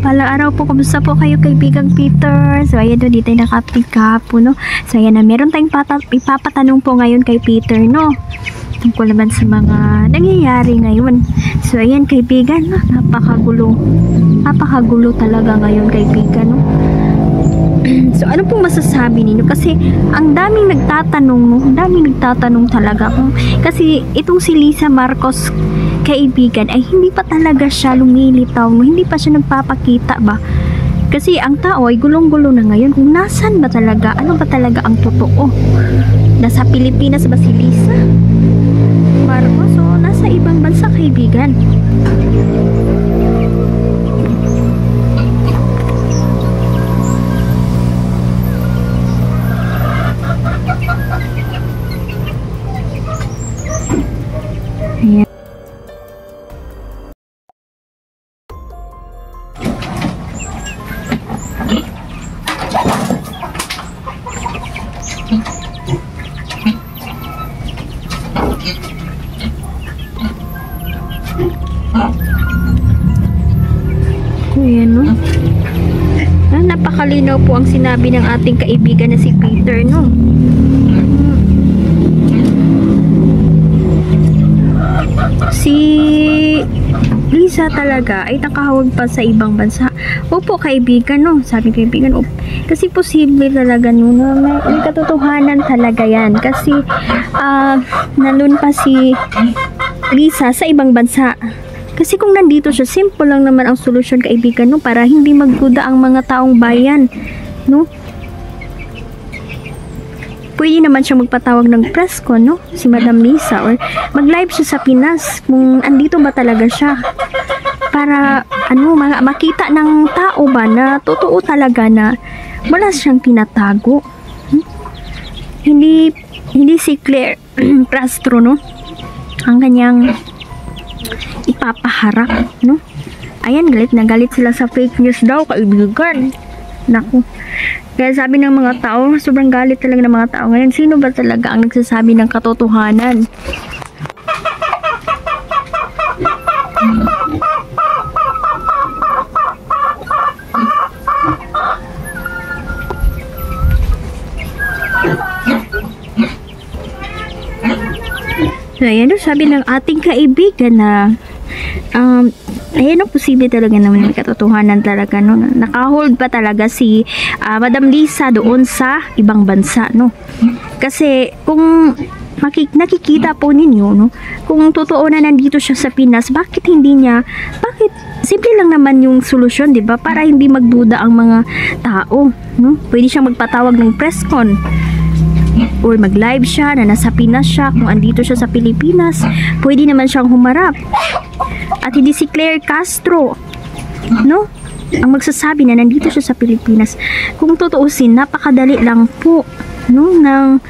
Palang araw po, kumusta po kayo kaibigang Peter? So ayan do, dito tayo naka-pick up po, no? So ayan na, meron tayong ipapatanong po ngayon kay Peter, no? Tungkol naman sa mga nangyayari ngayon. So ayan kaibigan, no? Napakagulo talaga ngayon kaibigan, no? So ano pong masasabi ninyo? Kasi ang daming nagtatanong, no? Ang daming nagtatanong talaga. Kasi itong si Lisa Marcos kaibigan ay hindi pa talaga siya lumilitaw, no? Hindi pa siya nagpapakita ba? Kasi ang tao ay gulong-gulo na ngayon kung nasan ba talaga, ano ba talaga ang totoo. Nasa Pilipinas ba si Lisa Marcos o nasa ibang bansa kaibigan? Ayan. Ayan, no? Napakalinaw po ang sinabi ng ating kaibigan na si Peter, no? Si Lisa talaga ay nakahawag pa sa ibang bansa. Opo kaibigan, no? Sabi kaibigan, opo. Kasi posible talaga, no? May katotohanan talaga yan. Kasi nandun pa si Lisa sa ibang bansa. Kasi kung nandito siya, simple lang naman ang solusyon kaibigan, no? Para hindi magduda ang mga taong bayan, no? Pwede naman siya magpatawag ng press con, no? Si Madam Lisa, or mag-live siya sa Pinas kung andito ba talaga siya. Para makita ng tao ba na totoo talaga na wala siyang tinatago. Hindi si Claire Castro, no? Ang kanyang ipapaharap, no? Ayan, galit na galit sila sa fake news daw, kaibigan. Naku. Kaya sabi ng mga tao, sobrang galit talaga ng mga tao ngayon. Sino ba talaga ang nagsasabi ng katotohanan? So, ayan, sabi ng ating kaibigan na ayan, posible talaga naman may katotohanan talaga, no? Nakahold pa talaga si Madam Lisa doon sa ibang bansa, no? Kasi kung nakikita po ninyo, no? Kung totoo na nandito siya sa Pinas, bakit simple lang naman yung solusyon, di ba? Para hindi magduda ang mga tao, no? Pwede siyang magpatawag ng press con or mag-live siya na nasa Pinas siya. Kung andito siya sa Pilipinas, pwede naman siyang humarap. At hindi si Claire Castro, no? Ang magsasabi na nandito siya sa Pilipinas. Kung tutuusin, napakadali lang po, no? Ng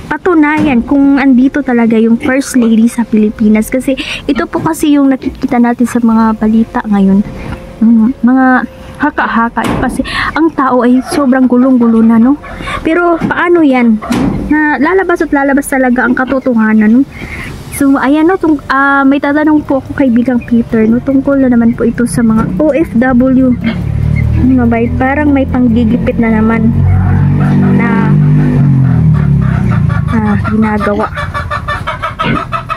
patunayan kung andito talaga yung First Lady sa Pilipinas. Kasi ito po kasi yung nakikita natin sa mga balita ngayon. Mga haka-haka. Kasi ang tao ay sobrang gulong-gulo na, no? Pero paano yan? Na lalabas at lalabas talaga ang katotohanan, no? So, ayan, no? May tatanong po ako kaibigang Peter, no? Tungkol na naman po ito sa mga OFW. Mabait, parang may panggigipit na naman na ginagawa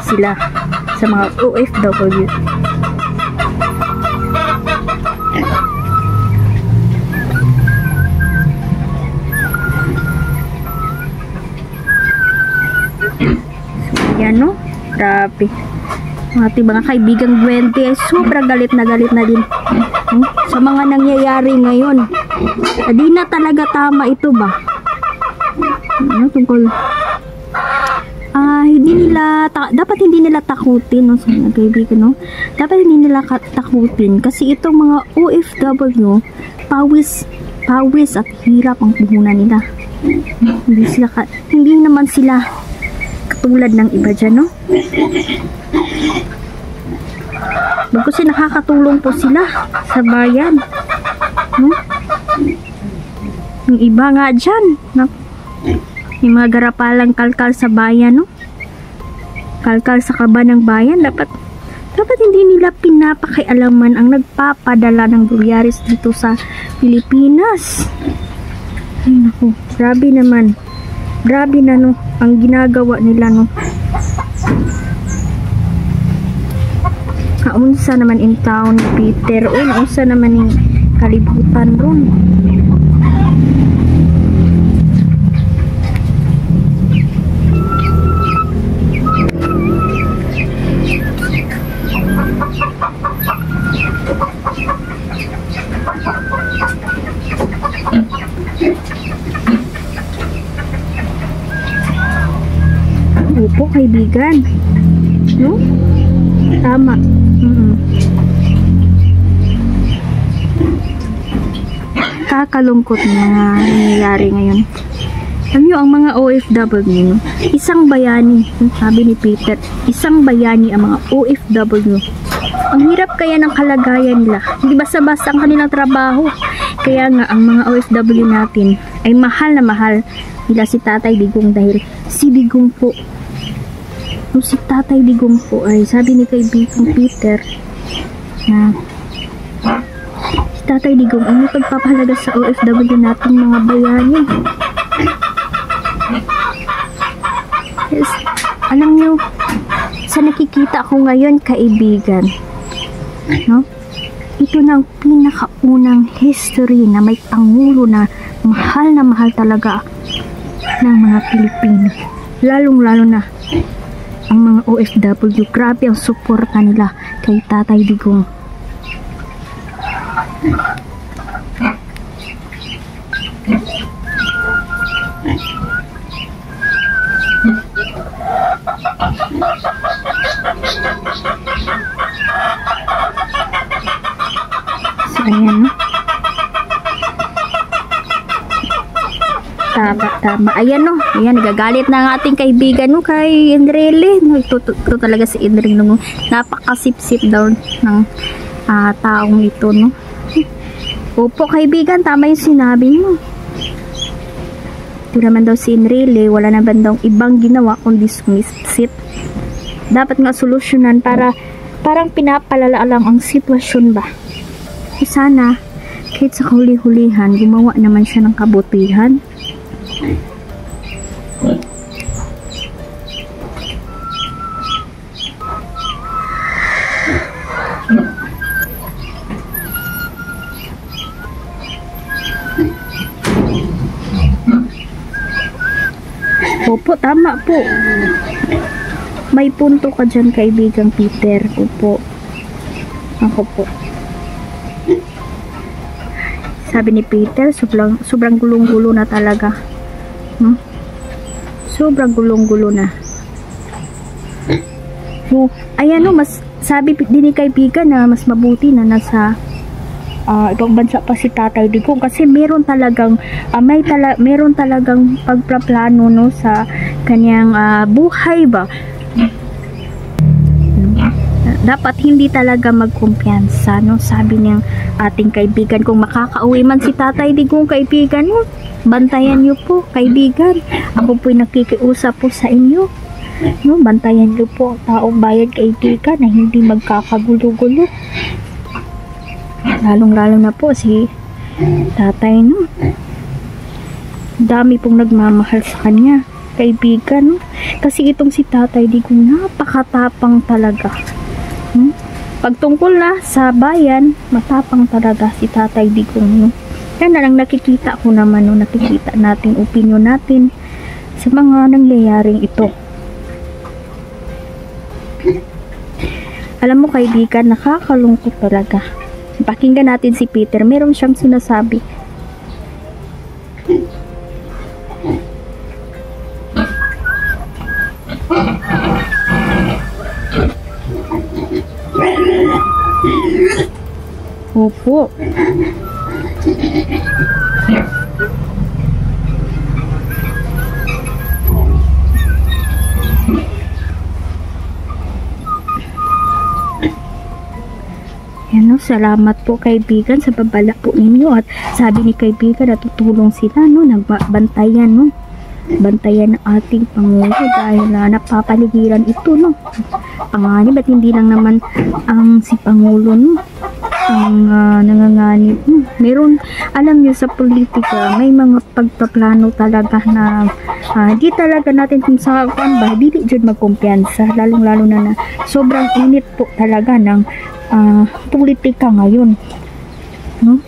sila sa mga OFW. Yan, no? Grabe. Ating mga kaibigang Gwente ay sobrang galit na din sa mga nangyayari ngayon. Di na talaga tama ito ba? Ano tungkol? Dapat hindi nila takutin, no? So, kaibigan, no? Dapat hindi nila takutin kasi itong mga OFW, pawis at hirap ang puhunan nila. Hindi naman sila katulad ng iba dyan, no? Kasi nakakatulong po sila sa bayan, no? Yung iba nga dyan, no? Yung mga garapalang kalkal sa bayan, no? Kalkal sa kaba ng bayan, dapat Dapat hindi nila pinapakialaman ang nagpapadala ng dolyares dito sa Pilipinas. Ay naku, grabe naman. Grabe na no, ang ginagawa nila no. Naunsa naman in town, Peter. O, naunsa naman yung kalibutan ron. Opo, kaibigan. No? Tama. Kakalungkot na mga nangyayari ngayon. Alam nyo, ang mga OFW, isang bayani, sabi ni Peter, isang bayani ang mga OFW. Ang hirap kaya ng kalagayan nila. Hindi basta-basta ang kanilang trabaho. Kaya nga, ang mga OFW natin ay mahal na mahal nila si Tatay Digong dahil si Digong po, si Tatay Digong po ay sabi ni kaibigang Peter na si Tatay Digong ay pagpapahalaga sa OFW natin mga bayani. Yes. Alam nyo, sa nakikita ko ngayon kaibigan, no? Ito na ang pinakaunang history na may pangulo na mahal talaga ng mga Pilipino. Lalong-lalo na ang mga OFW. Grabe ang suporta nila kay Tatay Digong. So, ayan, no? Tama. Ayan, no? Ayan, nagagalit na ang ating kaibigan, no? Kay Enrile. No? Ito talaga si Enrile, no? Napakasip-sip daw ng taong ito, no? Opo, kaibigan, tama yung sinabi mo. Ito naman daw si Enrile, wala naman daw ibang ginawa kundi sumisip. Dapat nga solusyonan para parang pinapalala lang ang sitwasyon ba. E sana, kahit sa huli-hulihan, gumawa naman siya ng kabutihan. Opo, tama po. May punto ka dyan, kaibigang Peter. Opo. Ako po. Sabi ni Peter, sobrang gulong-gulo na talaga. No? Sobrang gulong-gulo na. So, ayan no, mas sabi din ni kaibigan na mas mabuti na nasa ibang bansa pa si Tatay Digong kasi meron talagang meron talagang pagpaplano no sa kanyang buhay ba. Dapat hindi talaga magkumpiyansa, no? Sabi niyang ating kaibigan, kung makakauwi man si Tatay Digong, kaibigan, no? Bantayan niyo po, kaibigan. Ako po'y nakikiusap po sa inyo. No? Bantayan niyo po taong bayan, kaibigan, na hindi magkakagulo-gulo. Lalong-lalo na po si Tatay, no? Dami pong nagmamahal sa kanya, kaibigan, no? Kasi itong si Tatay Digong, napakatapang talaga. Pagtungkol na sa bayan, matapang talaga si Tatay Digong, no? Yan na lang nakikita ko naman, no? Nakikita natin, opinion natin sa mga nangyayaring ito. Alam mo kaibigan, nakakalungkot talaga. Pakinggan natin si Peter, meron siyang sinasabi. Opo. Yan, no? Salamat po kaibigan sa babala po ninyo at sabi ni kaibigan na tutulong sila, no? Nagbantayan, no? Bantayan ng ating Pangulo dahil napapaligiran ito, no? nagpapanganib at hindi lang naman ang si Pangulo, no, ang nanganganib. Meron, alam niyo sa politika, may mga pagpaplano talaga na di talaga natin kung sa kuan ba, di jud magkumpiyansa, lalong-lalo na sobrang init po talaga ng politika ngayon, no?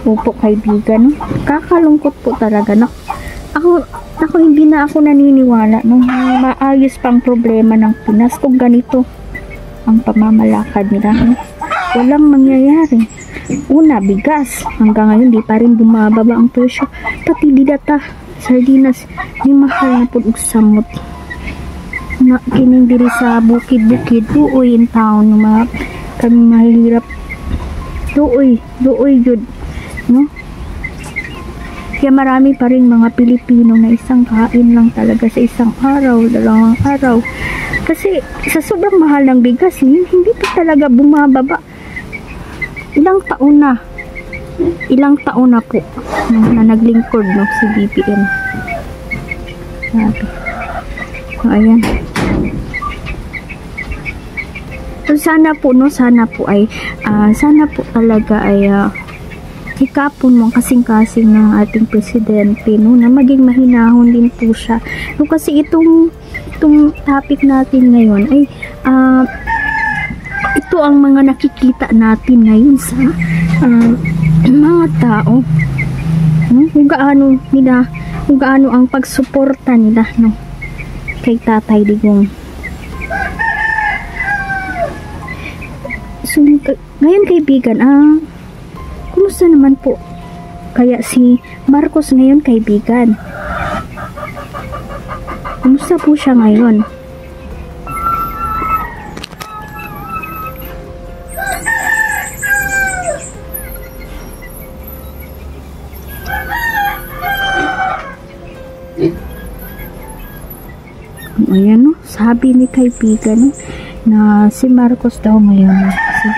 Opo, kaibigan, no? Kakalungkot po talaga, no? Ako hindi na ako naniniwala, no, maayos pang problema ng Pinas kung ganito ang pamamalakad nila, no? Walang mangyayari. Una, bigas. Hanggang ngayon, di pa rin bumababa ang presyo. Pati didata, sardinas, di mahal na po samot. Na, kining diri sa bukid-bukid, duoy in town, no, mga kami mahirap. Duoy yun, no? Kaya marami pa rin mga Pilipino na isang kain lang talaga sa isang araw, dalawang araw. Kasi sa sobrang mahal ng bigas, hindi pa talaga bumababa. Ilang taon na po na naglingkod, no, si BBM. Sabi. So, ayan. So, sana po talaga ay ikapon mo kasing-kasing ng ating presidente, no, na maging mahinahon din po siya. No, kasi itong topic natin ngayon ay ito ang mga nakikita natin ngayon sa mga tao, no? Kung gaano ang pagsuporta nila, no, kay Tatay Digong. So, ngayon kaibigan, kumusta naman po kaya si Marcos ngayon, kaibigan? Kumusta po siya ngayon? Ayan, no, sabi ni kaibigan, no, na si Marcos daw ngayon, kasi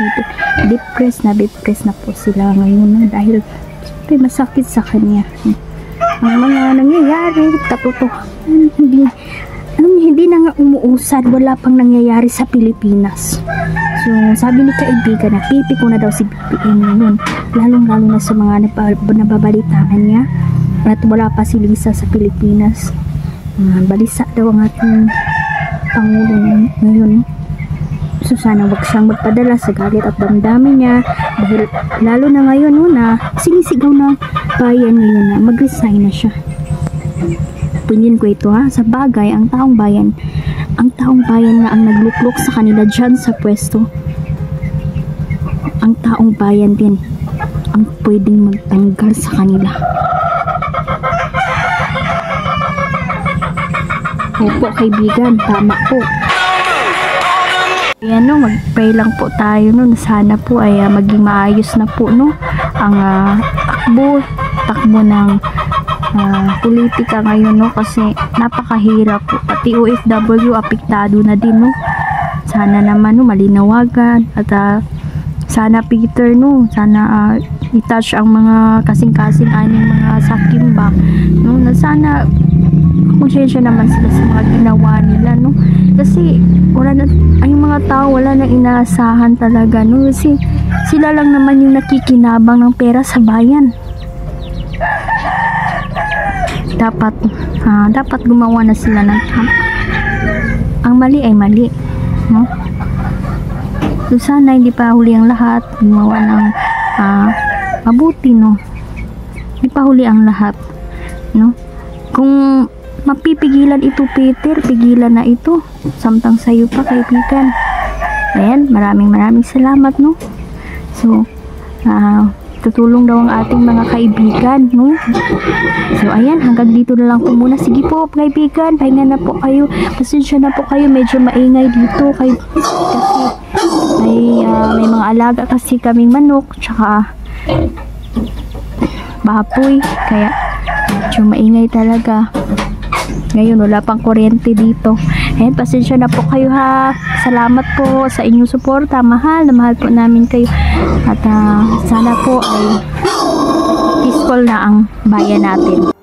depressed na po sila ngayon, no, dahil masakit sa kanya, ang mga nangyayari, katotohanan, hindi na nga umuusad, wala pang nangyayari sa Pilipinas. So, sabi ni kaibigan, napipiko na daw si BBM ngayon, lalong-lalo na sa mga nababalitaan niya, at wala pa si Lisa sa Pilipinas. Balisa daw ang ating Pangulo ngayon. So, sana wag siyang magpadala sa galit at damdamin niya, dahil lalo na ngayon, no, na sinisigaw ng bayan ngayon na mag-resign na siya. Opinion ko ito, sa bagay, ang taong bayan na ang nagluklok sa kanila dyan sa pwesto. Ang taong bayan din ang pwedeng magtanggal sa kanila. Opo, kaibigan, tama po. Ayan, no, mag-pray lang po tayo, no, na sana po ay maging maayos na po, no, ang takbo ng politika ngayon, no, kasi napakahirap po. Pati OFW apektado na din, no. Sana naman, no, malinawagan at sana Peter, no, sana i-touch ang mga kasing-kasing aning mga sakimbak, no, na sana konsensya naman sila sa mga ginawa nila, no, kasi ay mga tao wala nang inaasahan talaga, no, kasi sila lang naman yung nakikinabang ng pera sa bayan. Dapat gumawa na sila ng ang mali ay mali, no. So, sana hindi pa huli ang lahat, gumawa ng mabuti, no, hindi pa huli ang lahat, no. Kung mapipigilan ito, Peter, pigilan na ito. Samtang sayo pa, kaibigan. Ayan, maraming salamat, no. So, tutulong daw ang ating mga kaibigan, no. So, ayan, hanggang dito na lang po muna. Sige po, kaibigan, pahinga na po kayo. Pasensya na po kayo, medyo maingay dito kasi may mga alaga kasi kaming manok, tsaka baboy, kaya medyo maingay talaga. Ngayon, wala pang kuryente dito. Ayan, pasensya na po kayo, ha. Salamat po sa inyong suporta. Mahal na mahal po namin kayo. At sana po ay peaceful na ang bayan natin.